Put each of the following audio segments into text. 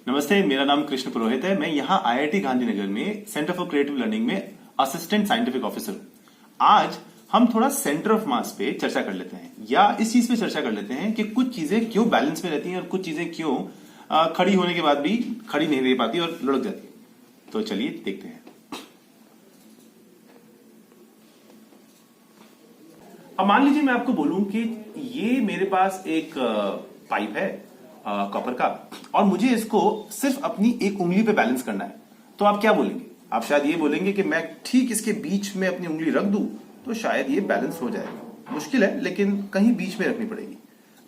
नमस्ते, मेरा नाम कृष्ण पुरोहित है। मैं यहाँ IIT गांधीनगर में सेंटर फॉर क्रिएटिव लर्निंग में असिस्टेंट साइंटिफिक ऑफिसर हूँ। आज हम थोड़ा सेंटर ऑफ मास पे चर्चा कर लेते हैं, या इस चीज पे चर्चा कर लेते हैं कि कुछ चीजें क्यों बैलेंस में रहती हैं और कुछ चीजें क्यों खड़ी होने के बाद भी खड़ी नहीं रह पाती और लुढ़क जाती है। तो चलिए देखते हैं। अब मान लीजिए मैं आपको बोलूं कि ये मेरे पास एक पाइप है कॉपर का, और मुझे इसको सिर्फ अपनी एक उंगली पे बैलेंस करना है। तो आप क्या बोलेंगे? आप शायद ये बोलेंगे कि मैं ठीक इसके बीच में अपनी उंगली रख दूं तो शायद ये बैलेंस हो जाएगा। मुश्किल है, लेकिन कहीं बीच में रखनी पड़ेगी।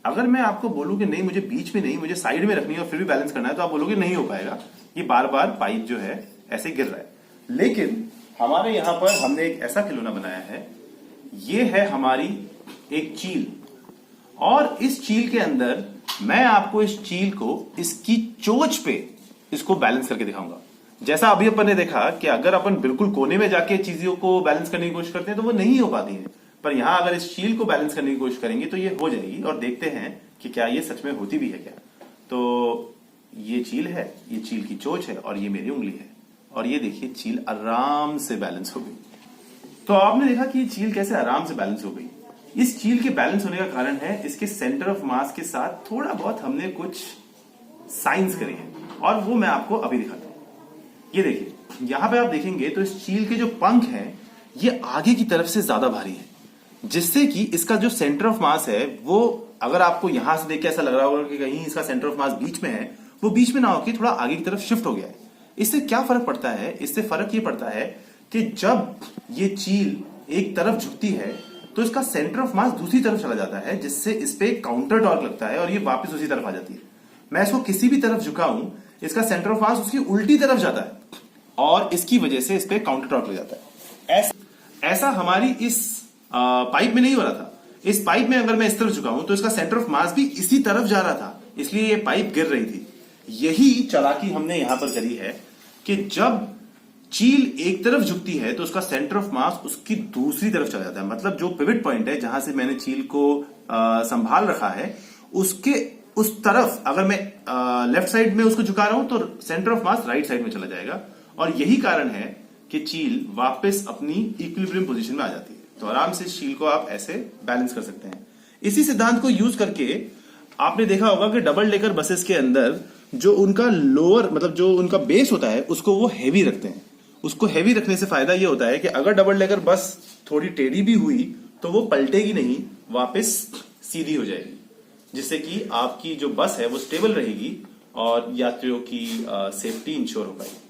अगर मैं आपको बोलूं कि नहीं, मुझे बीच में नहीं, मुझे साइड में रखनी है और फिर भी बैलेंस करना है, तो आप बोलोगे नहीं हो पाएगा, ये बार बार पाइप जो है ऐसे गिर रहा है। लेकिन हमारे यहां पर हमने एक ऐसा खिलौना बनाया है, ये है हमारी एक चील, और इस चील के अंदर मैं आपको इस चील को इसकी चोंच पे इसको बैलेंस करके दिखाऊंगा। जैसा अभी अपन ने देखा कि अगर अपन बिल्कुल कोने में जाके चीजों को बैलेंस करने की कोशिश करते हैं तो वो नहीं हो पाती है, पर यहां अगर इस चील को बैलेंस करने की कोशिश करेंगे तो ये हो जाएगी। और देखते हैं कि क्या ये सच में होती भी है क्या। तो ये चील है, ये चील की चोंच है और ये मेरी उंगली है, और ये देखिए चील आराम से बैलेंस हो गई। तो आपने देखा कि ये चील कैसे आराम से बैलेंस हो गई। इस चील के बैलेंस होने का कारण है इसके सेंटर ऑफ मास के साथ थोड़ा बहुत हमने कुछ साइंस करे हैं, और वो मैं आपको अभी दिखाता हूं। ये देखिए, यहां पे आप देखेंगे तो इस चील के जो पंख हैं ये आगे की तरफ से ज्यादा भारी है, जिससे कि इसका जो सेंटर ऑफ मास है वो, अगर आपको यहां से देख के ऐसा लग रहा होगा कि कहीं इसका सेंटर ऑफ मास बीच में है, वो बीच में ना होकर थोड़ा आगे की तरफ शिफ्ट हो गया है। इससे क्या फर्क पड़ता है? इससे फर्क ये पड़ता है कि जब ये चील एक तरफ झुकती है तो इसका सेंटर ऑफ मास दूसरी तरफ चला जाता है, जिससे इस पे काउंटर टॉर्क लगता है और ये वापस उसी तरफ आ जाती है। मैं इसको किसी भी तरफ झुकाऊं, इसका सेंटर ऑफ मास उसकी उल्टी तरफ जाता है और इसकी वजह से इस पे काउंटर टॉर्क लग जाता है। ऐसा हमारी इस पाइप में नहीं हो रहा था। इस पाइप में अगर मैं इस तरफ झुकाऊं तो इसका सेंटर ऑफ मास भी इसी तरफ जा रहा था, इसलिए ये पाइप गिर रही थी। यही चालाकी हमने यहां पर करी है कि जब चील एक तरफ झुकती है तो उसका सेंटर ऑफ मास उसकी दूसरी तरफ चला जाता है। मतलब जो पिवट पॉइंट है जहां से मैंने चील को संभाल रखा है, उसके उस तरफ अगर मैं लेफ्ट साइड में उसको झुका रहा हूं तो centre of mass right side में चला जाएगा, और यही कारण है कि चील वापस अपनी इक्विलिब्रियम पोजीशन में आ जाती है। तो आराम से चील को आप ऐसे बैलेंस कर सकते हैं। इसी सिद्धांत को यूज करके आपने देखा होगा कि डबल डेकर बसेस के अंदर जो उनका लोअर, मतलब जो उनका बेस होता है, उसको वो हैवी रखते हैं। उसको हैवी रखने से फायदा ये होता है कि अगर डबल डेकर बस थोड़ी टेढ़ी भी हुई तो वो पलटेगी नहीं, वापस सीधी हो जाएगी, जिससे कि आपकी जो बस है वो स्टेबल रहेगी और यात्रियों की सेफ्टी इंश्योर हो पाएगी।